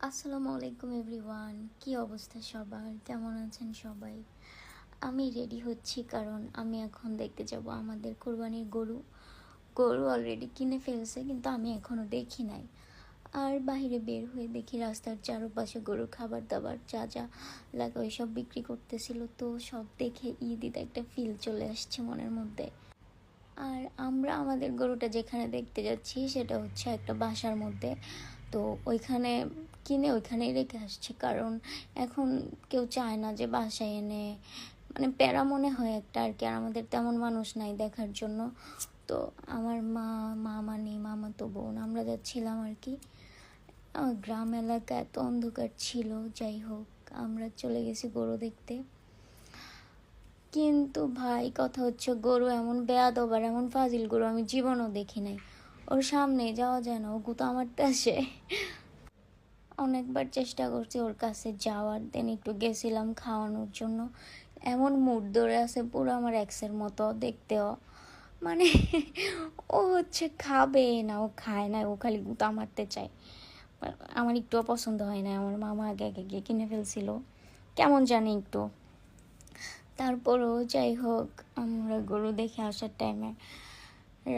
আসসালামু আলাইকুম এভরিওয়ান, কি অবস্থা সবার, কেমন আছেন সবাই? আমি রেডি হচ্ছি কারণ আমি এখন দেখতে যাব আমাদের কোরবানির গরু। গরু অলরেডি কিনে ফেলছে কিন্তু আমি এখনও দেখি নাই। আর বাইরে বের হয়ে দেখি রাস্তার চারপাশে গরুর খাবার দাবার যা যা লাগে ওই সব বিক্রি করতেছিল, তো সব দেখে ঈদ একটা ফিল চলে আসছে মনের মধ্যে। আর আমরা আমাদের গরুটা যেখানে দেখতে যাচ্ছি সেটা হচ্ছে একটা বাসার মধ্যে, তো ওইখানে কিনে ওইখানেই রেখে আসছি কারণ এখন কেউ চায় না যে বাসায় এনে, মানে প্যারা মনে হয় একটা আর কি। আর আমাদের তেমন মানুষ নাই দেখার জন্য, তো আমার মামানি মামাতো বোন আমরা যাচ্ছিলাম আর কি। গ্রাম এলাকা এত অন্ধকার ছিল, যাই হোক আমরা চলে গেছি গরু দেখতে। কিন্তু ভাই কথা হচ্ছে গরু এমন বেয়াদব আর এমন ফাজিল গরু আমি জীবনও দেখি নাই। ওর সামনে যাওয়া যায় না, ও গুতো মারতে আসে। অনেকবার চেষ্টা করছি ওর কাছে যাওয়ার, দেন একটু গেছিলাম খাওয়ানোর জন্য। এমন মুড ধরে আছে পুরো আমার এক্সের মতো দেখতেও, মানে ও হচ্ছে খাবে না, ও খায় না, ও খালি গুতা মারতে চায়। আমার একটুও পছন্দ হয় না, আমার মামা আগে আগে গিয়ে কিনে ফেলছিল, কেমন জানি একটু। তারপরও যাই হোক, আমরা গরু দেখে আসার টাইমে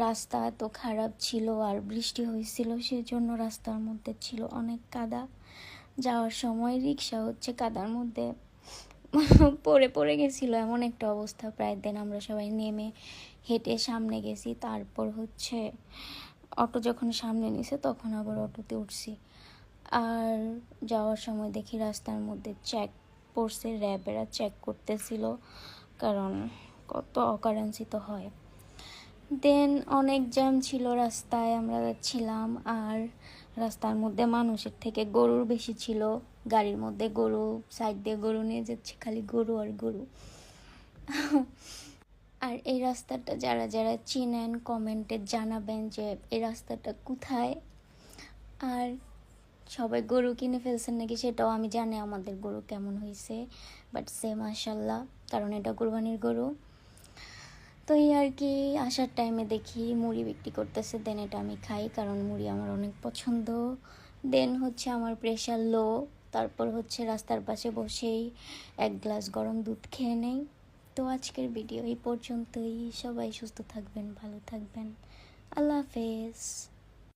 রাস্তা এত খারাপ ছিল আর বৃষ্টি হয়েছিল, সেজন্য রাস্তার মধ্যে ছিল অনেক কাদা। যাওয়ার সময় রিক্সা হচ্ছে কাদার মধ্যে পড়ে পড়ে গেছিলো, এমন একটা অবস্থা। প্রায় দিন আমরা সবাই নেমে হেঁটে সামনে গেছি, তারপর হচ্ছে অটো যখন সামনে নিছে তখন আবার অটোতে উঠছি। আর যাওয়ার সময় দেখি রাস্তার মধ্যে চেক পড়ছে, র্যাবেরা চেক করতেছিল, কারণ কত অকারেন্সি তো হয়। দেন অনেক জ্যাম ছিল রাস্তায়, আমরা যাচ্ছিলাম আর রাস্তার মধ্যে মানুষের থেকে গরুর বেশি ছিল। গাড়ির মধ্যে গরু, সাইড দিয়ে গরু নিয়ে যাচ্ছে, খালি গরু আর গরু। আর এই রাস্তাটা যারা যারা চিনেন কমেন্টে জানাবেন যে এই রাস্তাটা কোথায়, আর সবাই গরু কিনে ফেলছেন নাকি সেটাও আমি জানি আমাদের গরু কেমন হয়েছে। বাট সে মাশাল্লাহ, কারণ এটা কোরবানির গরু। তো এই আর কি, আসার টাইমে দেখি মুড়ি বিক্রি করতেছে, দেন এটা আমি খাই কারণ মুড়ি আমার অনেক পছন্দ। দেন হচ্ছে আমার প্রেশার লো, তারপর হচ্ছে রাস্তার পাশে বসেই এক গ্লাস গরম দুধ খেয়ে নেই। তো আজকের ভিডিও এই পর্যন্তই, সবাই সুস্থ থাকবেন, ভালো থাকবেন, আল্লাহ হাফেজ।